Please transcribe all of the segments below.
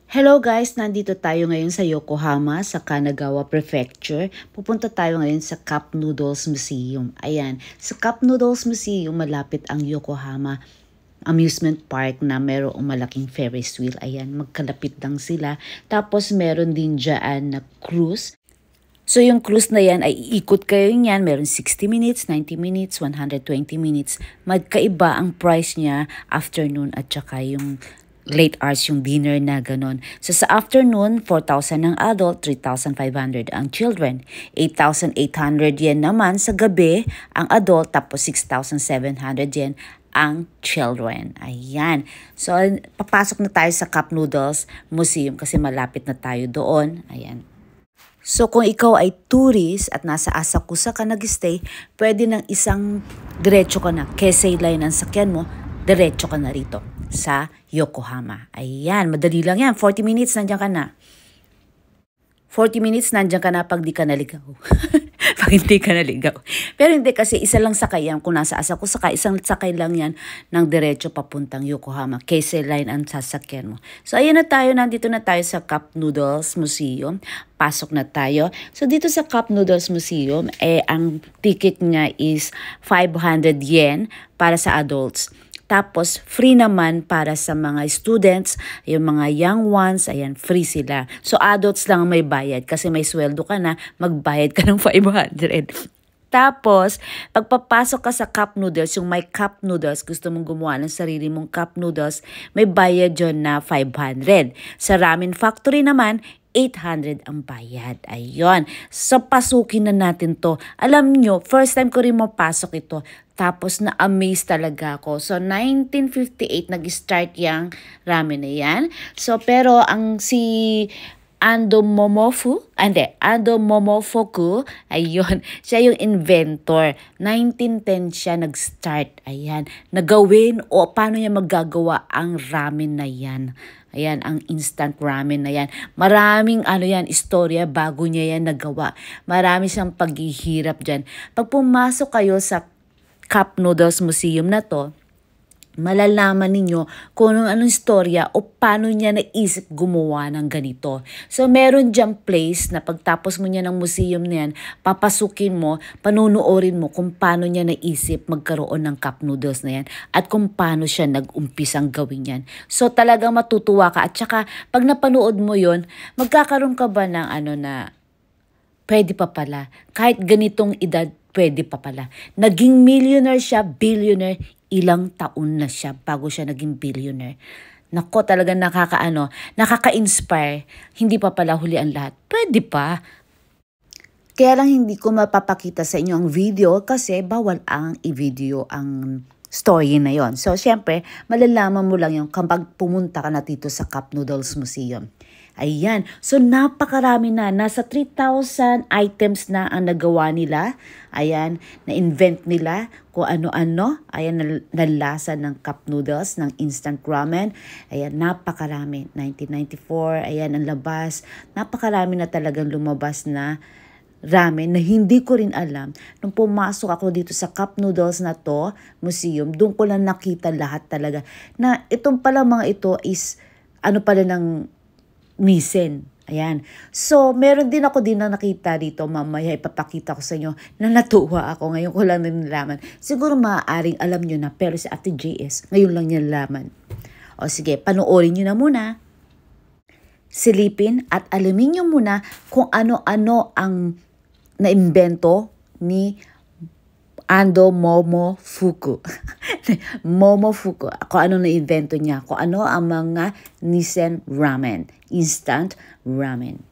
Hello guys! Nandito tayo ngayon sa Yokohama, sa Kanagawa Prefecture. Pupunta tayo ngayon sa Cup Noodles Museum. Ayan, sa Cup Noodles Museum, malapit ang Yokohama Amusement Park na merong malaking Ferris wheel. Ayan, magkalapit lang sila. Tapos meron din dyan na cruise. So yung cruise na yan ay iikot kayo niyan. Meron 60 minutes, 90 minutes, 120 minutes. Magkaiba ang price niya afternoon at saka yung late hours, yung dinner na ganon. So sa afternoon, 4,000 ang adult, 3,500 ang children. 8,800 yen naman sa gabi ang adult, tapos 6,700 yen ang children. Ayan. So papasok na tayo sa Cup Noodles Museum kasi malapit na tayo doon. Ayan. So kung ikaw ay tourist at nasa Asakusa ka nag-stay, pwede ng isang diretso ka na. Keisei Line ang sakyan mo, diretso ka na rito sa Yokohama. Ayan, madali lang yan. 40 minutes, nandiyan ka na. 40 minutes, nandiyan ka na pag di ka naligaw. Pag hindi ka naligaw. Pero hindi kasi isa lang sakay yan. Kung nasa Asakusa ka, isang sakay lang yan ng diretso papuntang Yokohama. Keisei Line ang sasakyan mo. So ayan na tayo, nandito na tayo sa Cup Noodles Museum. Pasok na tayo. So dito sa Cup Noodles Museum, ang ticket niya is 500 yen para sa adults. Tapos, free naman para sa mga students, yung mga young ones, ayan, free sila. So, adults lang may bayad kasi may sweldo ka na, magbayad ka ng 500. Tapos, pagpapasok ka sa Cup Noodles, yung may Cup Noodles, gusto mong gumawa ng sarili mong Cup Noodles, may bayad yun na 500. Sa Ramen Factory naman, 800 ang bayad. Ayun. So, pasukin na natin to. Alam nyo, first time ko rin mapasok ito. Tapos, na-amaze talaga ako. So, 1958, nag-start yung ramen na yan. So, pero ang si Ando Momofuku, ayun, siya yung inventor. 1910 siya nag-start. Ayan, nagawin o paano niya magagawa ang ramen na yan. Ayan, ang instant ramen na yan. Maraming istorya bago niya yan nagawa. Marami siyang paghihirap dyan. Pag pumasok kayo sa Cup Noodles Museum na to, malalaman ninyo kung anong istorya o paano niya naisip gumawa ng ganito. So, meron diyang place na pagtapos mo niya ng museum na yan, papasukin mo, panunuorin mo kung paano niya naisip magkaroon ng cup noodles na yan at kung paano siya nag-umpisang gawin yan. So, talagang matutuwa ka. At saka, pag napanood mo yon, magkakaroon ka ba ng na pwede pa pala. Kahit ganitong edad, pwede pa pala. Naging millionaire siya, billionaire, ilang taon na siya bago siya naging billionaire. Nako, talagang nakaka-inspire. Hindi pa pala huli ang lahat. Pwede pa. Kaya lang hindi ko mapapakita sa inyo ang video kasi bawal ang i-video ang story na yon. So, syempre, malalaman mo lang yung kapag pumunta ka na dito sa Cup Noodles Museum. Ayan. So, napakarami na. Nasa 3,000 items na ang nagawa nila. Ayan. Na-invent nila kung ano-ano. Ayan, nalasa ng cup noodles, ng instant ramen. Ayan, napakarami. 1994. Ayan, ang labas. Napakarami na talagang lumabas na ramen na hindi ko rin alam. Nung pumasok ako dito sa Cup Noodles na to, museum, doon ko lang nakita lahat talaga. Na itong pala mga ito is pala ng Misen. Ayan. So, meron din ako na nakita dito. Mamaya ipapakita ko sa inyo na natuwa ako. Ngayon ko lang nalaman. Siguro maaaring alam nyo na, pero si Ate JS, ngayon lang niya nalaman. O sige, panoorin nyo na muna. Silipin at alamin nyo muna kung ano-ano ang naimbento ni Ando Momofuku. Momofuku. Kung ano na-invento niya. Kung ano ang mga Nisen ramen. Instant ramen.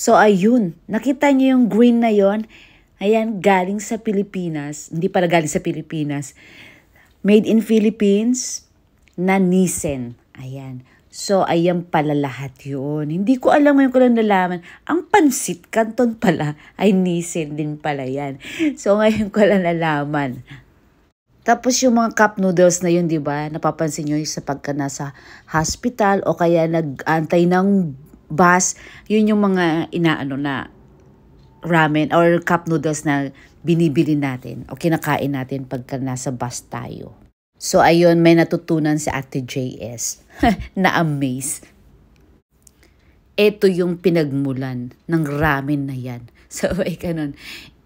So ayun, nakita niyo yung green na yon? Ayan, galing sa Pilipinas. Hindi pala galing sa Pilipinas. Made in Philippines na Nissin. Ayan. So, ayan pala lahat yun. Hindi ko alam, ngayon ko lang nalaman. Ang pansit canton pala ay Nissin din pala yan. So, ngayon ko lang nalaman. Tapos yung mga cup noodles na yun, di ba? Napapansin nyo yung sa pagka nasa hospital o kaya nag-antay ng bus. Yun yung mga inaano na ramen or cup noodles na binibili natin o kinakain natin pagka nasa bus tayo. So ayun, may natutunan si Ate JS. Na-amaze. Ito yung pinagmulan ng ramen na yan. So ay ganun.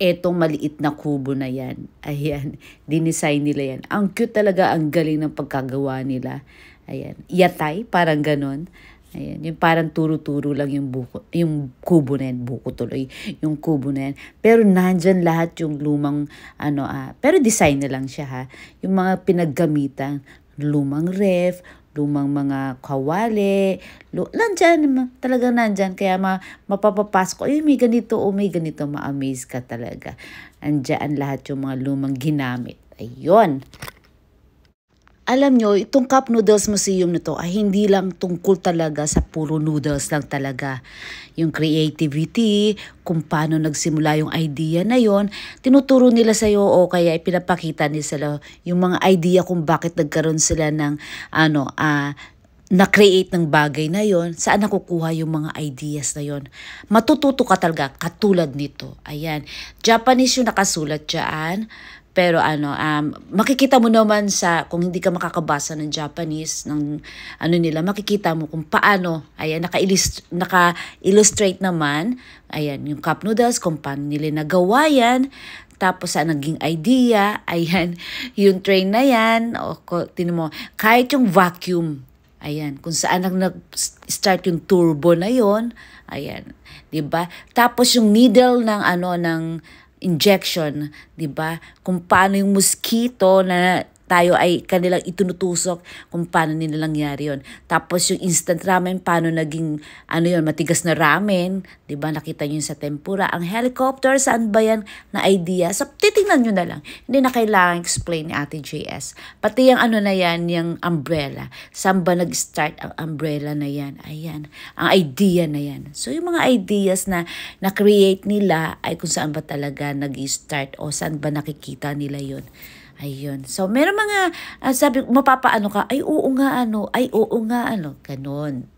Etong maliit na kubo na yan. Ayan, dinesign nila yan. Ang cute talaga, ang galing ng pagkagawa nila. Ayan, yatay, parang ganun. Ayan, yung parang turo-turo lang yung kubo na yan, buko tuloy, yung kubo na yan. Pero nandyan lahat yung lumang, pero design na lang siya ha. Yung mga pinaggamitan, lumang ref, lumang mga kawali, nandyan, talagang nandyan. Kaya mapapapasok ko, may ganito o may ganito, ma-amaze ka talaga. Andyan lahat yung mga lumang ginamit. Ayun. Alam nyo, itong Cup Noodles Museum na to ay hindi lang tungkol talaga sa puro noodles lang talaga. Yung creativity, kung paano nagsimula yung idea na yon, tinuturo nila sa'yo o kaya ipinapakita nila sila yung mga idea kung bakit nagkaroon sila ng na-create ng bagay na yon, saan nakukuha yung mga ideas na yon. Matututo ka talaga katulad nito. Ayan, Japanese yung nakasulat dyan. Pero makikita mo naman kung hindi ka makakabasa ng Japanese, ng nila, makikita mo kung paano, ayan, naka-illustrate naman, ayan, yung cup noodles, kung paano nila nagawa yan, tapos naging idea, ayan, yung train na yan, tinan mo, kahit yung vacuum, ayan, kung saan nag-start yung turbo na yon, ayan, 'di ba? Tapos yung needle ng injection, 'di ba? Kung paano yung mosquito na tayo ay kanilang itunutusok, kung paano nila nangyari yon. Tapos yung instant ramen, paano naging matigas na ramen, 'di ba? Nakita niyo sa tempura. Ang helicopter, saan ba yan na idea? So titingnan niyo na lang. Hindi na kailangan explain ni Ate JS. Pati yung na yan, yung umbrella. Saan ba nag-start ang umbrella na yan? Ayan, ang idea na yan. So yung mga ideas na na-create nila ay kung saan ba talaga nag-start o saan ba nakikita nila yon. Ayun. So, meron mga, sabi, mapapaano ka, ay oo nga ganon.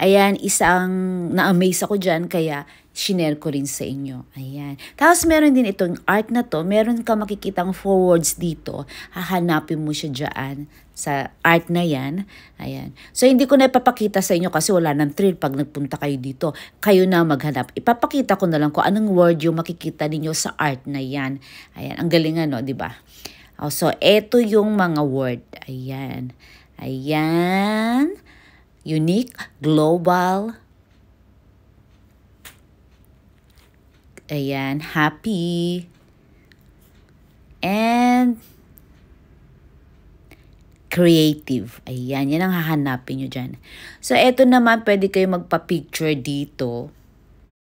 Ayan, isang na-amaze ako dyan, kaya shinare ko rin sa inyo. Ayan. Tapos meron din itong art na to, meron ka makikitang forwards dito, hahanapin mo siya dyan sa art na yan. Ayan. So hindi ko na ipapakita sa inyo kasi wala nang thrill pag nagpunta kayo dito. Kayo na maghanap. Ipapakita ko na lang kung anong word yung makikita ninyo sa art na yan. Ayan, ang galing di ba? Oh, so, eto yung mga word. Ayan. Ayan. Unique, global. Ayan, happy. And creative. Ayan, yan ang hahanapin nyo dyan. So, eto naman, pwede kayo magpa-picture dito.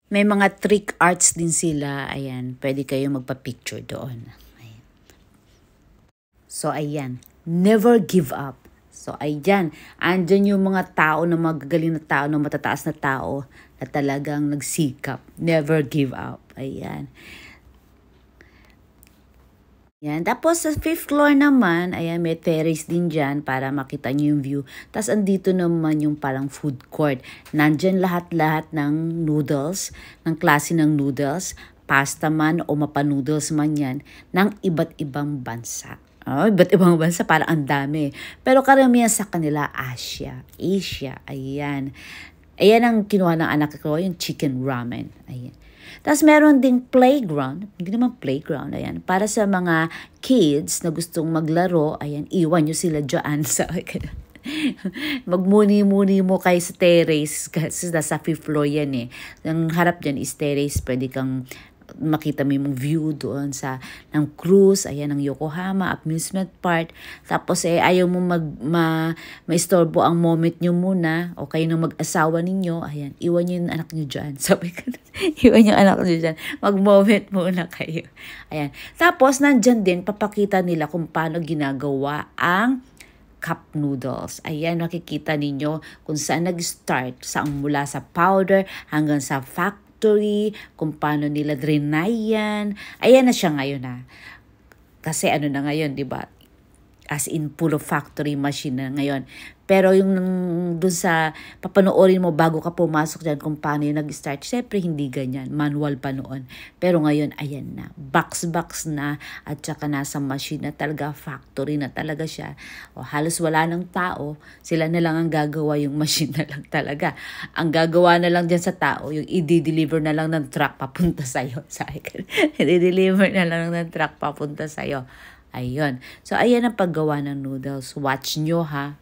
May mga trick arts din sila. Ayan, pwede kayo magpa-picture doon. Ayan. So, ayan. Never give up. So, ayan. Andyan yung mga tao na magagaling na tao, na matataas na tao na talagang nagsikap. Never give up. Ayan. Yan. Tapos sa 5th floor naman, ayan, may terrace din dyan para makita nyo yung view. Tapos andito naman yung parang food court. Nandyan lahat-lahat ng noodles, ng klase ng noodles, pasta man o mapa noodles man yan, ng iba't ibang bansa. Oh, iba't ibang bansa, parang ang dami. Pero karamihan sa kanila, Asia. Ayan. Ayan ang kinuha ng anak ko, yung chicken ramen. Ayan. Tapos meron ding playground, hindi naman playground, ayan, para sa mga kids na gustong maglaro, ayan, iwan nyo sila dyan sa, magmuni-muni mo kayo sa terrace, kasi nasa 5th floor yan eh. Ang harap dyan is terrace, pwede kang makita mo yung view doon sa ng cruise, ayan, ng Yokohama amusement park. Tapos ayaw mo maistorbo ang moment nyo muna o kayo ng mag-asawa ninyo, ayan, iwan nyo yung anak nyo dyan. Sabi ko, iwan yung anak nyo dyan, mag-moment muna kayo. Ayan. Tapos nandyan din, papakita nila kung paano ginagawa ang cup noodles. Ayan, makikita ninyo kung saan nag-start, mula sa powder hanggang sa factory, kung paano nila drinayan. Ayan na siya ngayon ha. Kasi ano na ngayon, di ba? As in, puro factory machine na ngayon. Pero yung dun sa papanoorin mo bago ka pumasok dyan kung paano yung nag-start, syempre hindi ganyan. Manual pa noon. Pero ngayon, ayan na. Box na at saka nasa machine na talaga. Factory na talaga siya. O, halos wala ng tao. Sila na lang ang gagawa, yung machine na lang talaga. Ang gagawa na lang dyan sa tao, yung i-deliver na lang ng truck papunta sa'yo. I-deliver na lang ng truck papunta sa'yo. Ayun. So, ayan ang paggawa ng noodles. Watch nyo ha.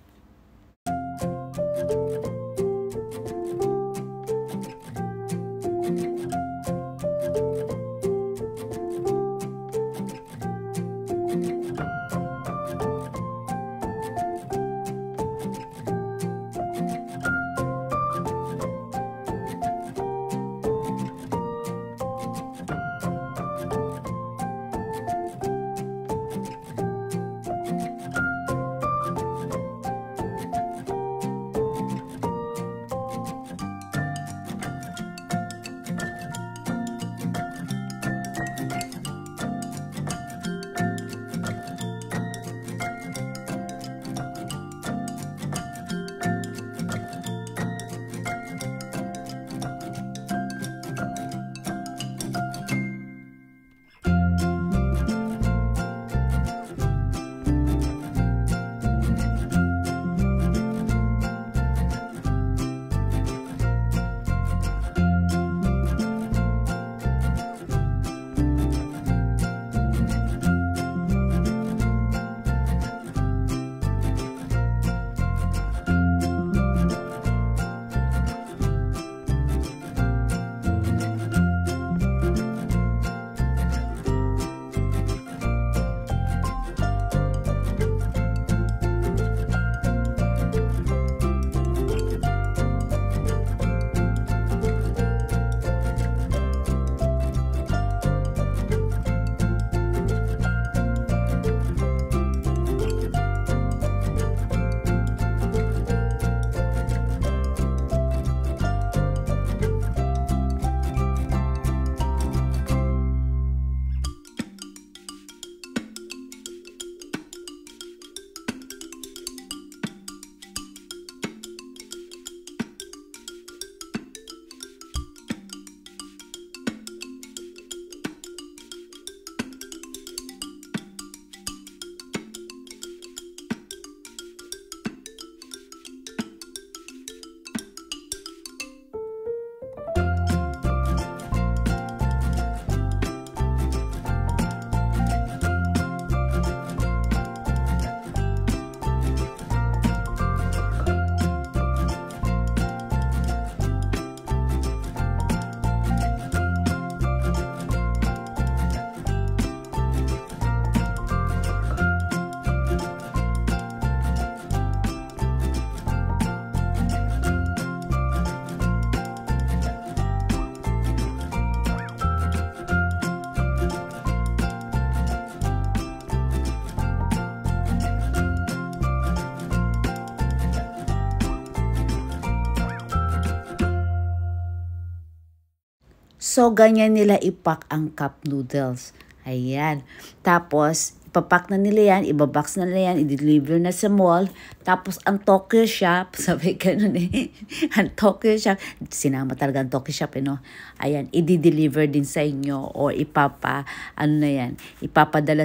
So, ganyan nila ipack ang cup noodles. Ayan. Tapos, ipapack na nila yan, ibabox na nila yan, i-deliver na sa mall. Tapos, ang Tokyo Shop, sabi ganun eh, ang Tokyo Shop, sinama talaga ang Tokyo Shop, no? Ayan, i-deliver din sa inyo or ipapadala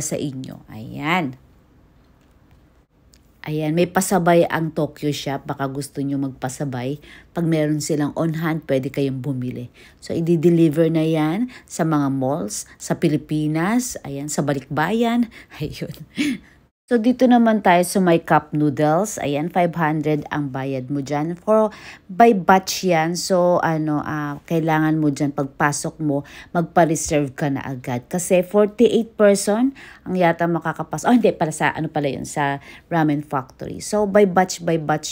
sa inyo. Ayan. Ayan, may pasabay ang Tokyo Shop. Baka gusto nyo magpasabay. Pag meron silang on hand, pwede kayong bumili. So, i-deliver na yan sa mga malls, sa Pilipinas, ayan, sa Balikbayan. Ayun. So, dito naman tayo sa my cup noodles. Ayan, 500 ang bayad mo dyan. By batch yan. So, kailangan mo dyan, pagpasok mo, magpa-reserve ka na agad. Kasi 48 person ang yata makakapas. Oh, hindi, para sa, yun, sa Ramen Factory. So, by batch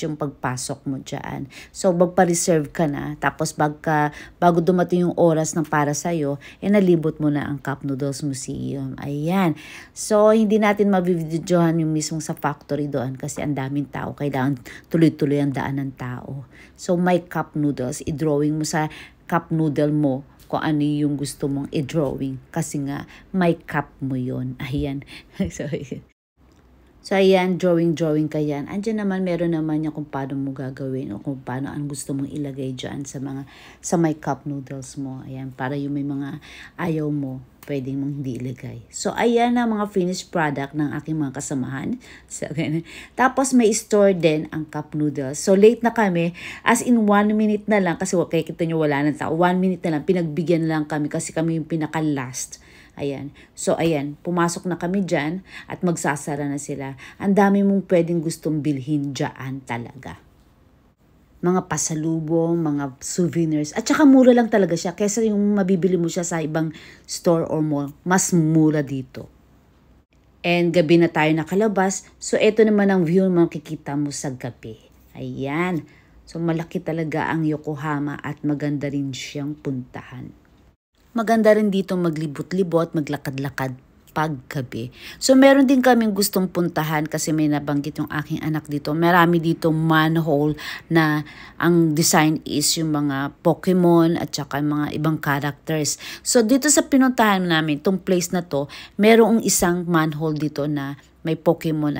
yung pagpasok mo dyan. So, magpa-reserve ka na. Tapos, bago dumating yung oras ng para sa'yo, nalibot mo na ang Cup Noodles Museum. Ayan. So, hindi natin mabibidyohan yung mismong sa factory doon kasi ang daming tao. Kailangan tuloy-tuloy ang daan ng tao. So, my cup noodles, i-drawing mo sa cup noodle mo kung ano yung gusto mong i-drawing. Kasi nga, may cup mo yon. Ayan. So, ayan, drawing ka yan. Andiyan naman, meron naman yan kung paano mo gagawin o kung paano ang gusto mong ilagay dyan sa my cup noodles mo. Ayan, para yung may mga ayaw mo, pwedeng mong hindi ilagay. So, ayan ang mga finished product ng aking mga kasamahan. So, tapos, may store din ang cup noodles. So, late na kami. As in 1 minute na lang. Kasi kaya kita nyo wala ng tao. 1 minute na lang. Pinagbigyan lang kami kasi kami yung pinaka-last. Ayan. So, ayan. Pumasok na kami dyan at magsasara na sila. Ang dami mong pwedeng gustong bilhin dyan talaga. Mga pasalubong, mga souvenirs. At saka mura lang talaga siya. Kesa yung mabibili mo siya sa ibang store or mall, mas mura dito. And gabi na tayo nakalabas. So, ito naman ang view na makikita mo sa gabi. Ayan. So, malaki talaga ang Yokohama at maganda rin siyang puntahan. Maganda rin dito maglibot-libot, maglakad-lakad paggabi. So, meron din kaming gustong puntahan kasi may nabanggit yung aking anak dito. Marami dito manhole na ang design is yung mga Pokemon at saka mga ibang characters. So, dito sa pinuntahan namin, tong place na to, merong isang manhole dito na may Pokemon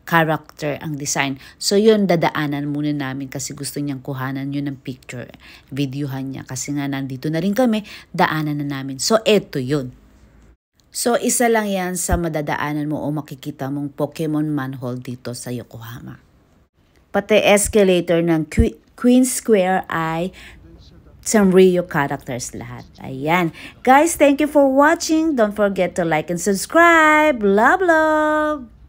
character ang design. So, yun, dadaanan muna namin kasi gusto niyang kuhanan yun ng picture. Videohan niya. Kasi nga, nandito na rin kami, daanan na namin. So, eto yun. So, isa lang yan sa madadaanan mo o makikita mong Pokemon manhole dito sa Yokohama. Pati escalator ng Queen Square ay Sanrio characters lahat. Ayan. Guys, thank you for watching. Don't forget to like and subscribe. Love, love!